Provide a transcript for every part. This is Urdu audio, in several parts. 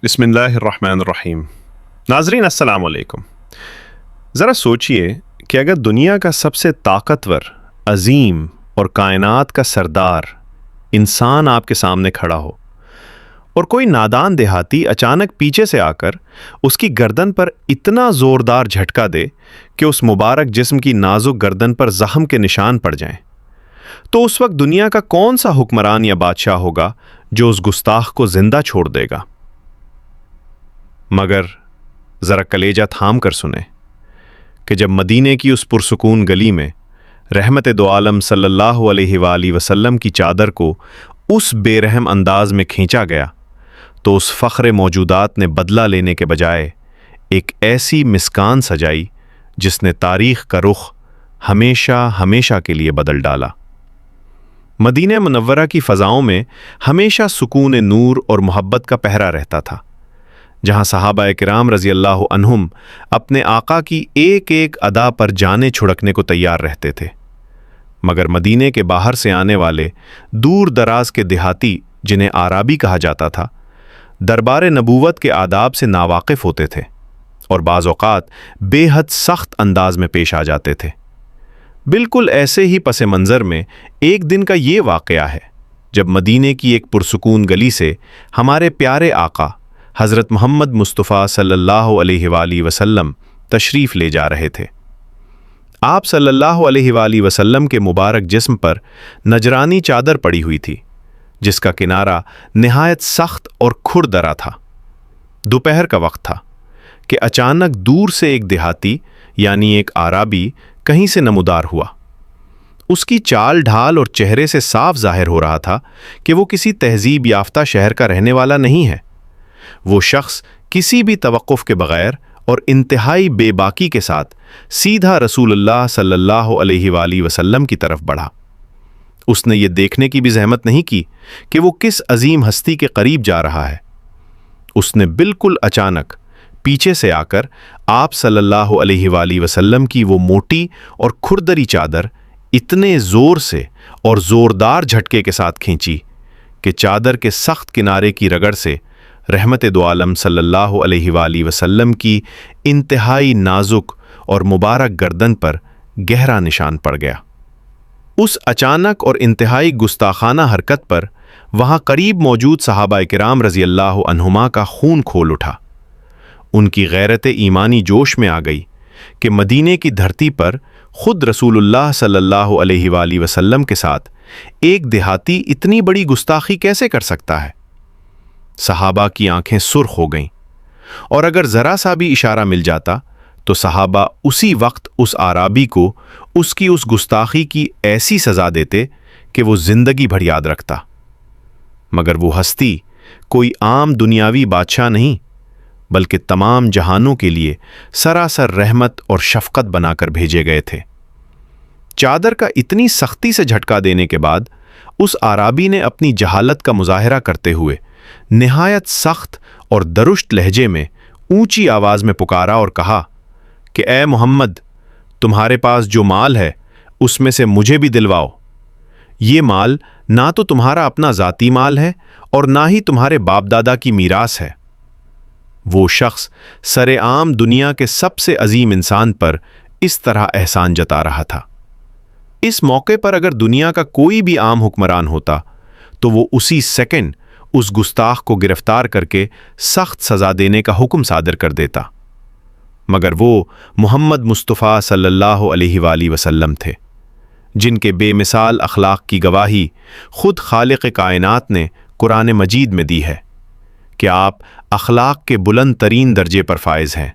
بسم اللہ الرحمن الرحیم۔ ناظرین السلام علیکم۔ ذرا سوچئے کہ اگر دنیا کا سب سے طاقتور، عظیم اور کائنات کا سردار انسان آپ کے سامنے کھڑا ہو اور کوئی نادان دیہاتی اچانک پیچھے سے آ کر اس کی گردن پر اتنا زوردار جھٹکا دے کہ اس مبارک جسم کی نازک گردن پر زخم کے نشان پڑ جائیں، تو اس وقت دنیا کا کون سا حکمران یا بادشاہ ہوگا جو اس گستاخ کو زندہ چھوڑ دے گا؟ مگر ذرا کلیجہ تھام کر سنیں کہ جب مدینے کی اس پرسکون گلی میں رحمت دو عالم صلی اللہ علیہ وآلہ وسلم کی چادر کو اس بے رحم انداز میں کھینچا گیا، تو اس فخر موجودات نے بدلہ لینے کے بجائے ایک ایسی مسکان سجائی جس نے تاریخ کا رخ ہمیشہ ہمیشہ کے لیے بدل ڈالا۔ مدینہ منورہ کی فضاؤں میں ہمیشہ سکون نور اور محبت کا پہرا رہتا تھا، جہاں صحابہ کرام رضی اللہ عنہم اپنے آقا کی ایک ایک ادا پر جانیں چھڑکنے کو تیار رہتے تھے۔ مگر مدینے کے باہر سے آنے والے دور دراز کے دیہاتی، جنہیں آرابی کہا جاتا تھا، دربار نبوت کے آداب سے ناواقف ہوتے تھے اور بعض اوقات بے حد سخت انداز میں پیش آ جاتے تھے۔ بالکل ایسے ہی پس منظر میں ایک دن کا یہ واقعہ ہے جب مدینے کی ایک پرسکون گلی سے ہمارے پیارے آقا حضرت محمد مصطفیٰ صلی اللہ علیہ وآلہ وسلم تشریف لے جا رہے تھے۔ آپ صلی اللہ علیہ وآلہ وسلم کے مبارک جسم پر نجرانی چادر پڑی ہوئی تھی، جس کا کنارہ نہایت سخت اور کھر درا تھا۔ دوپہر کا وقت تھا کہ اچانک دور سے ایک دیہاتی یعنی ایک آرابی کہیں سے نمودار ہوا۔ اس کی چال ڈھال اور چہرے سے صاف ظاہر ہو رہا تھا کہ وہ کسی تہذیب یافتہ شہر کا رہنے والا نہیں ہے۔ وہ شخص کسی بھی توقف کے بغیر اور انتہائی بے باکی کے ساتھ سیدھا رسول اللہ صلی اللہ علیہ وآلہ وسلم کی طرف بڑھا۔ اس نے یہ دیکھنے کی بھی زحمت نہیں کی کہ وہ کس عظیم ہستی کے قریب جا رہا ہے۔ اس نے بالکل اچانک پیچھے سے آ کر آپ صلی اللہ علیہ وآلہ وسلم کی وہ موٹی اور کھردری چادر اتنے زور سے اور زوردار جھٹکے کے ساتھ کھینچی کہ چادر کے سخت کنارے کی رگڑ سے رحمت دو عالم صلی اللہ علیہ وآلہ وسلم کی انتہائی نازک اور مبارک گردن پر گہرا نشان پڑ گیا۔ اس اچانک اور انتہائی گستاخانہ حرکت پر وہاں قریب موجود صحابہ کرام رضی اللہ عنہما کا خون کھول اٹھا۔ ان کی غیرت ایمانی جوش میں آ گئی کہ مدینے کی دھرتی پر خود رسول اللہ صلی اللہ علیہ وآلہ وسلم کے ساتھ ایک دیہاتی اتنی بڑی گستاخی کیسے کر سکتا ہے۔ صحابہ کی آنکھیں سرخ ہو گئیں، اور اگر ذرا سا بھی اشارہ مل جاتا تو صحابہ اسی وقت اس آرابی کو اس کی اس گستاخی کی ایسی سزا دیتے کہ وہ زندگی بھر یاد رکھتا۔ مگر وہ ہستی کوئی عام دنیاوی بادشاہ نہیں، بلکہ تمام جہانوں کے لیے سراسر رحمت اور شفقت بنا کر بھیجے گئے تھے۔ چادر کا اتنی سختی سے جھٹکا دینے کے بعد اس آرابی نے اپنی جہالت کا مظاہرہ کرتے ہوئے نہایت سخت اور درشت لہجے میں اونچی آواز میں پکارا اور کہا کہ اے محمد، تمہارے پاس جو مال ہے اس میں سے مجھے بھی دلواؤ۔ یہ مال نہ تو تمہارا اپنا ذاتی مال ہے اور نہ ہی تمہارے باپ دادا کی میراث ہے۔ وہ شخص سر عام دنیا کے سب سے عظیم انسان پر اس طرح احسان جتا رہا تھا۔ اس موقع پر اگر دنیا کا کوئی بھی عام حکمران ہوتا تو وہ اسی سیکنڈ اس گستاخ کو گرفتار کر کے سخت سزا دینے کا حکم صادر کر دیتا، مگر وہ محمد مصطفیٰ صلی اللہ علیہ وآلہ وسلم تھے، جن کے بے مثال اخلاق کی گواہی خود خالق کائنات نے قرآن مجید میں دی ہے کہ آپ اخلاق کے بلند ترین درجے پر فائز ہیں۔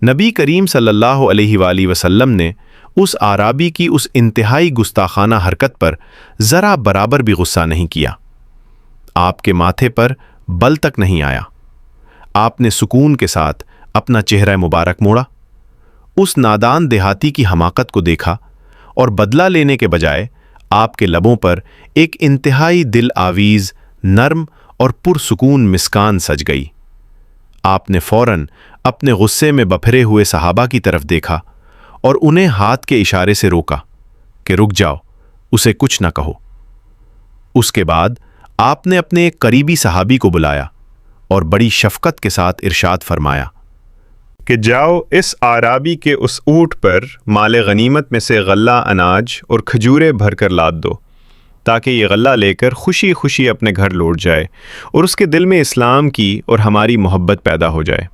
نبی کریم صلی اللہ علیہ وآلہ وسلم نے اس آرابی کی اس انتہائی گستاخانہ حرکت پر ذرا برابر بھی غصہ نہیں کیا۔ آپ کے ماتھے پر بل تک نہیں آیا۔ آپ نے سکون کے ساتھ اپنا چہرہ مبارک موڑا، اس نادان دیہاتی کی حماقت کو دیکھا اور بدلہ لینے کے بجائے آپ کے لبوں پر ایک انتہائی دل آویز، نرم اور پرسکون مسکان سج گئی۔ آپ نے فوراً اپنے غصے میں بپھرے ہوئے صحابہ کی طرف دیکھا اور انہیں ہاتھ کے اشارے سے روکا کہ رک جاؤ، اسے کچھ نہ کہو۔ اس کے بعد آپ نے اپنے ایک قریبی صحابی کو بلایا اور بڑی شفقت کے ساتھ ارشاد فرمایا کہ جاؤ اس آرابی کے اس اونٹ پر مال غنیمت میں سے غلہ اناج اور کھجوریں بھر کر لاد دو، تاکہ یہ غلہ لے کر خوشی خوشی اپنے گھر لوٹ جائے اور اس کے دل میں اسلام کی اور ہماری محبت پیدا ہو جائے۔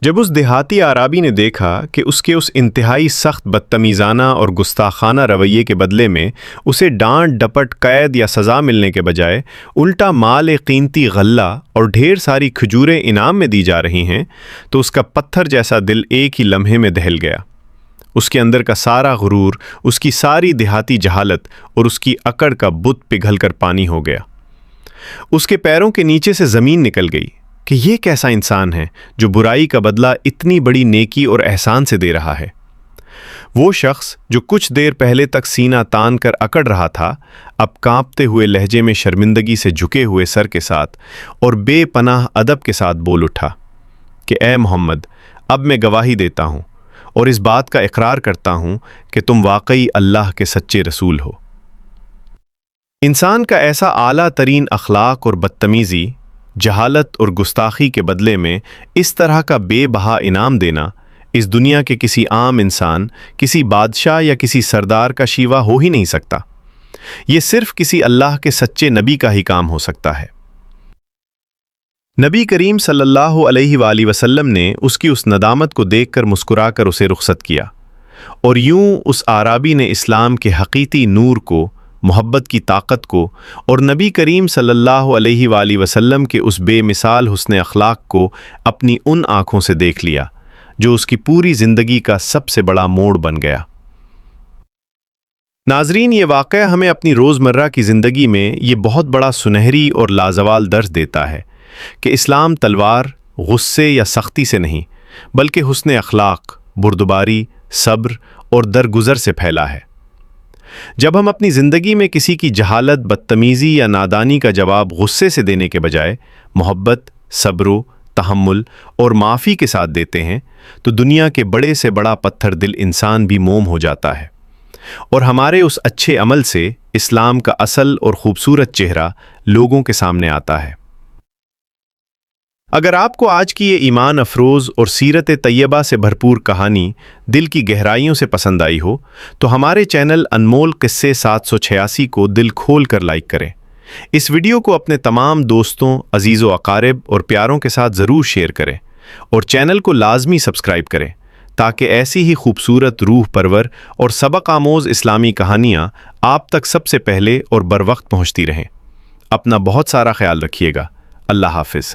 جب اس دیہاتی آرابی نے دیکھا کہ اس کے اس انتہائی سخت بدتمیزانہ اور گستاخانہ رویے کے بدلے میں اسے ڈانٹ ڈپٹ قید یا سزا ملنے کے بجائے الٹا مال قیمتی غلہ اور ڈھیر ساری کھجوریں انعام میں دی جا رہی ہیں، تو اس کا پتھر جیسا دل ایک ہی لمحے میں دہل گیا۔ اس کے اندر کا سارا غرور، اس کی ساری دیہاتی جہالت اور اس کی اکڑ کا بت پگھل کر پانی ہو گیا۔ اس کے پیروں کے نیچے سے زمین نکل گئی کہ یہ کیسا انسان ہے جو برائی کا بدلہ اتنی بڑی نیکی اور احسان سے دے رہا ہے۔ وہ شخص جو کچھ دیر پہلے تک سینہ تان کر اکڑ رہا تھا، اب کانپتے ہوئے لہجے میں شرمندگی سے جھکے ہوئے سر کے ساتھ اور بے پناہ ادب کے ساتھ بول اٹھا کہ اے محمد، اب میں گواہی دیتا ہوں اور اس بات کا اقرار کرتا ہوں کہ تم واقعی اللہ کے سچے رسول ہو۔ انسان کا ایسا اعلیٰ ترین اخلاق اور بدتمیزی، جہالت اور گستاخی کے بدلے میں اس طرح کا بے بہا انعام دینا اس دنیا کے کسی عام انسان، کسی بادشاہ یا کسی سردار کا شیوا ہو ہی نہیں سکتا۔ یہ صرف کسی اللہ کے سچے نبی کا ہی کام ہو سکتا ہے۔ نبی کریم صلی اللہ علیہ وآلہ وسلم نے اس کی اس ندامت کو دیکھ کر مسکرا کر اسے رخصت کیا، اور یوں اس آرابی نے اسلام کے حقیقی نور کو، محبت کی طاقت کو اور نبی کریم صلی اللہ علیہ وآلہ وسلم کے اس بے مثال حسن اخلاق کو اپنی ان آنکھوں سے دیکھ لیا جو اس کی پوری زندگی کا سب سے بڑا موڑ بن گیا۔ ناظرین، یہ واقعہ ہمیں اپنی روزمرہ کی زندگی میں یہ بہت بڑا سنہری اور لازوال درس دیتا ہے کہ اسلام تلوار، غصے یا سختی سے نہیں، بلکہ حسن اخلاق، بردباری، صبر اور درگزر سے پھیلا ہے۔ جب ہم اپنی زندگی میں کسی کی جہالت، بدتمیزی یا نادانی کا جواب غصے سے دینے کے بجائے محبت، صبر و تحمل اور معافی کے ساتھ دیتے ہیں، تو دنیا کے بڑے سے بڑا پتھر دل انسان بھی موم ہو جاتا ہے، اور ہمارے اس اچھے عمل سے اسلام کا اصل اور خوبصورت چہرہ لوگوں کے سامنے آتا ہے۔ اگر آپ کو آج کی یہ ایمان افروز اور سیرت طیبہ سے بھرپور کہانی دل کی گہرائیوں سے پسند آئی ہو، تو ہمارے چینل انمول قصے 786 کو دل کھول کر لائک کریں۔ اس ویڈیو کو اپنے تمام دوستوں، عزیز و اقارب اور پیاروں کے ساتھ ضرور شیئر کریں، اور چینل کو لازمی سبسکرائب کریں تاکہ ایسی ہی خوبصورت، روح پرور اور سبق آموز اسلامی کہانیاں آپ تک سب سے پہلے اور بروقت پہنچتی رہیں۔ اپنا بہت سارا خیال رکھیے گا۔ اللہ حافظ۔